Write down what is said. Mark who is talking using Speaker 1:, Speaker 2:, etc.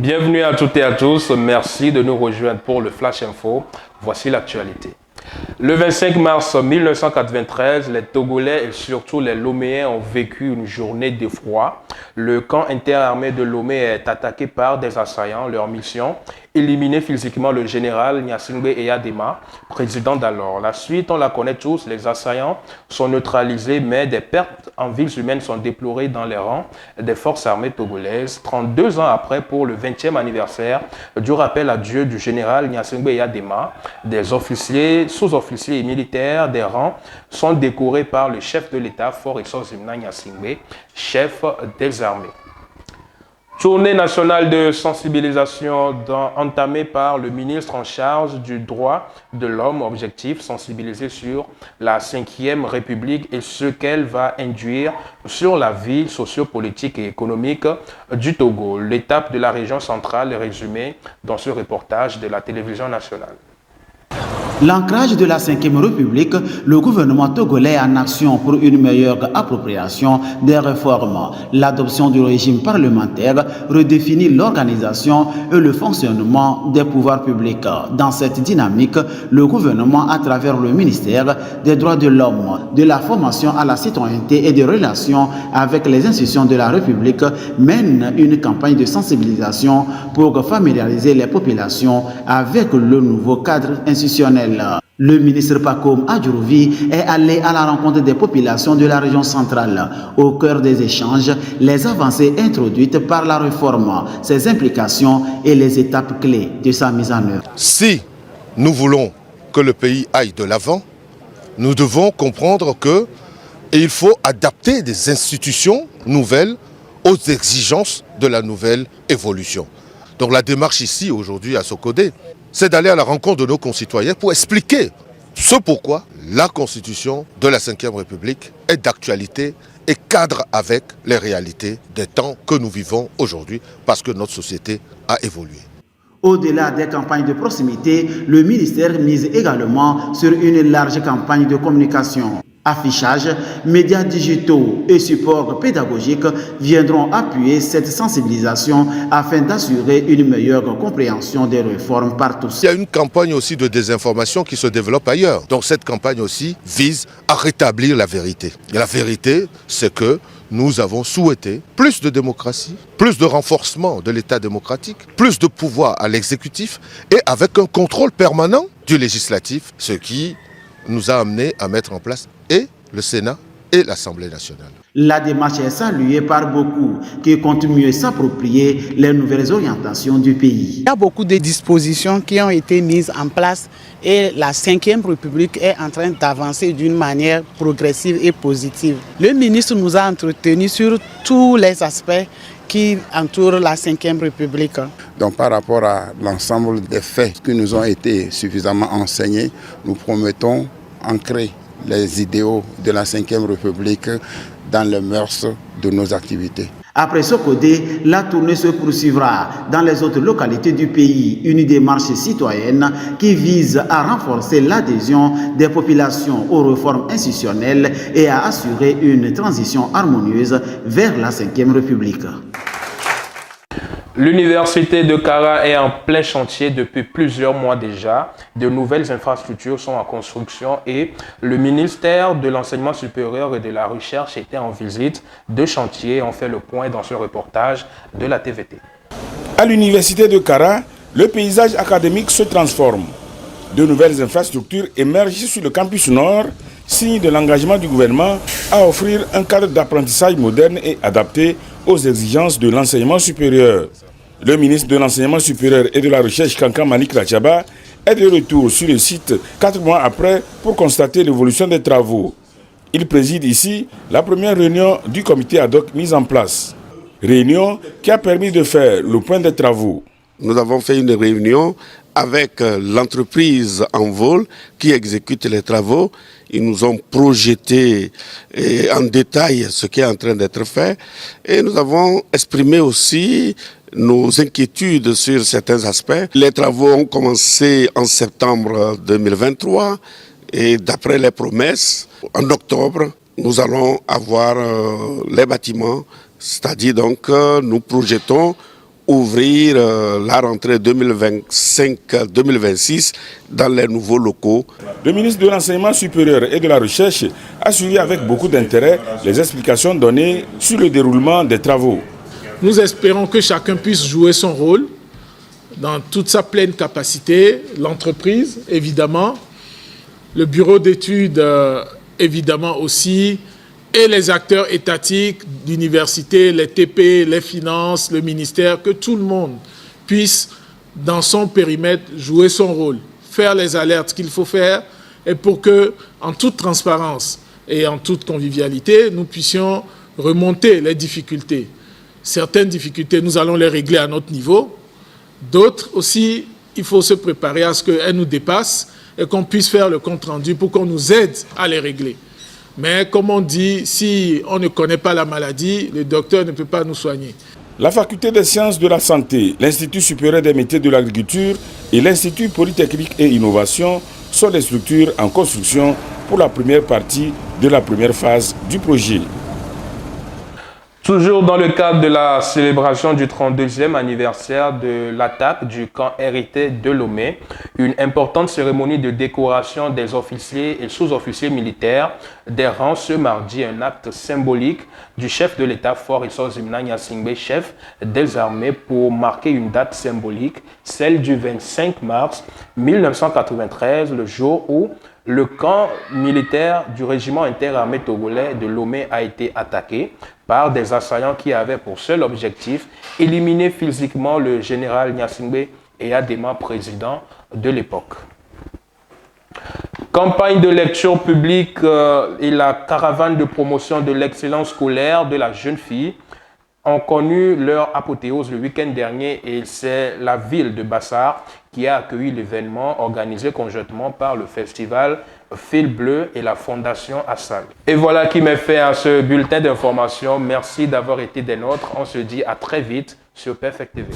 Speaker 1: Bienvenue à toutes et à tous. Merci de nous rejoindre pour le Flash Info. Voici l'actualité. Le 25 mars 1993, les Togolais et surtout les Loméens ont vécu une journée de froid. Le camp interarmé de Lomé est attaqué par des assaillants. Leur mission, éliminer physiquement le général Gnassingbé Eyadema, président d'alors. La suite, on la connaît tous, les assaillants sont neutralisés, mais des pertes en vies humaines sont déplorées dans les rangs des forces armées togolaises. 32 ans après, pour le 20e anniversaire du rappel à Dieu du général Gnassingbé Eyadema, des officiers, sous-officiers et militaires des rangs sont décorés par le chef de l'État, Faure Essor-Zimna Gnassingbé, chef des armées. Tournée nationale de sensibilisation entamée par le ministre en charge du droit de l'homme. Objectif, sensibiliser sur la 5e République et ce qu'elle va induire sur la vie sociopolitique et économique du Togo. L'étape de la région centrale est résumée dans ce reportage de la télévision nationale.
Speaker 2: L'ancrage de la 5e République, le gouvernement togolais en action pour une meilleure appropriation des réformes. L'adoption du régime parlementaire redéfinit l'organisation et le fonctionnement des pouvoirs publics. Dans cette dynamique, le gouvernement, à travers le ministère des droits de l'homme, de la formation à la citoyenneté et des relations avec les institutions de la République, mène une campagne de sensibilisation pour familiariser les populations avec le nouveau cadre institutionnel. Le ministre Pakom Adjourouvi est allé à la rencontre des populations de la région centrale. Au cœur des échanges, les avancées introduites par la réforme, ses implications et les étapes clés de sa mise en œuvre.
Speaker 3: Si nous voulons que le pays aille de l'avant, nous devons comprendre qu'il faut adapter des institutions nouvelles aux exigences de la nouvelle évolution. Donc la démarche ici, aujourd'hui, à Sokodé, c'est d'aller à la rencontre de nos concitoyens pour expliquer ce pourquoi la Constitution de la 5e République est d'actualité et cadre avec les réalités des temps que nous vivons aujourd'hui parce que notre société a évolué.
Speaker 2: Au-delà des campagnes de proximité, le ministère mise également sur une large campagne de communication. Affichage, médias digitaux et supports pédagogiques viendront appuyer cette sensibilisation afin d'assurer une meilleure compréhension des réformes par tous.
Speaker 3: Il y a une campagne aussi de désinformation qui se développe ailleurs. Donc cette campagne aussi vise à rétablir la vérité. Et la vérité, c'est que nous avons souhaité plus de démocratie, plus de renforcement de l'État démocratique, plus de pouvoir à l'exécutif et avec un contrôle permanent du législatif, ce qui nous a amené à mettre en place et le Sénat et l'Assemblée nationale.
Speaker 2: La démarche est saluée par beaucoup qui comptent mieux s'approprier les nouvelles orientations du pays.
Speaker 4: Il y a beaucoup de dispositions qui ont été mises en place et la 5e République est en train d'avancer d'une manière progressive et positive. Le ministre nous a entretenus sur tous les aspects qui entourent la 5e République.
Speaker 5: Donc par rapport à l'ensemble des faits qui nous ont été suffisamment enseignés, nous promettons ancrer les idéaux de la 5e République dans les mœurs de nos activités.
Speaker 2: Après Sokodé, la tournée se poursuivra dans les autres localités du pays, une démarche citoyenne qui vise à renforcer l'adhésion des populations aux réformes institutionnelles et à assurer une transition harmonieuse vers la 5e République.
Speaker 1: L'université de Kara est en plein chantier depuis plusieurs mois déjà. De nouvelles infrastructures sont en construction et le ministère de l'Enseignement supérieur et de la Recherche était en visite de chantier. On fait le point dans ce reportage de la TVT.
Speaker 6: À l'université de Kara, le paysage académique se transforme. De nouvelles infrastructures émergent sur le campus nord, signe de l'engagement du gouvernement à offrir un cadre d'apprentissage moderne et adapté aux exigences de l'enseignement supérieur. Le ministre de l'Enseignement supérieur et de la Recherche, Kankan Manik Lachaba, est de retour sur le site 4 mois après pour constater l'évolution des travaux. Il préside ici la première réunion du comité ad hoc mise en place. Réunion qui a permis de faire le point des travaux.
Speaker 7: Nous avons fait une réunion avec l'entreprise Envol qui exécute les travaux. Ils nous ont projeté en détail ce qui est en train d'être fait. Et nous avons exprimé aussi nos inquiétudes sur certains aspects. Les travaux ont commencé en septembre 2023 et d'après les promesses, en octobre, nous allons avoir les bâtiments, c'est-à-dire donc nous projetons ouvrir la rentrée 2025-2026 dans les nouveaux locaux.
Speaker 6: Le ministre de l'Enseignement supérieur et de la Recherche a suivi avec beaucoup d'intérêt les explications données sur le déroulement des travaux.
Speaker 8: Nous espérons que chacun puisse jouer son rôle dans toute sa pleine capacité, l'entreprise évidemment, le bureau d'études évidemment aussi, et les acteurs étatiques, l'université, les TP, les finances, le ministère, que tout le monde puisse, dans son périmètre, jouer son rôle, faire les alertes qu'il faut faire, et pour que, en toute transparence et en toute convivialité, nous puissions remonter les difficultés. Certaines difficultés, nous allons les régler à notre niveau. D'autres aussi, il faut se préparer à ce qu'elles nous dépassent et qu'on puisse faire le compte-rendu pour qu'on nous aide à les régler. Mais comme on dit, si on ne connaît pas la maladie, le docteur ne peut pas nous soigner.
Speaker 6: La faculté des sciences de la santé, l'Institut supérieur des métiers de l'agriculture et l'Institut polytechnique et innovation sont des structures en construction pour la première partie de la première phase du projet.
Speaker 1: Toujours dans le cadre de la célébration du 32e anniversaire de l'attaque du camp hérité de Lomé, une importante cérémonie de décoration des officiers et sous-officiers militaires des rangs ce mardi, un acte symbolique du chef de l'État Faure Issozimna Gnassingbé, chef des armées, pour marquer une date symbolique, celle du 25 mars 1993, le jour où le camp militaire du régiment interarmé togolais de Lomé a été attaqué par des assaillants qui avaient pour seul objectif éliminer physiquement le général Gnassingbé et Adema, président de l'époque. Campagne de lecture publique et la caravane de promotion de l'excellence scolaire de la jeune fille ont connu leur apothéose le week-end dernier et c'est la ville de Bassar qui a accueilli l'événement organisé conjointement par le festival Fil Bleu et la Fondation Assal. Et voilà qui met fin à ce bulletin d'information. Merci d'avoir été des nôtres. On se dit à très vite sur Perfect TV.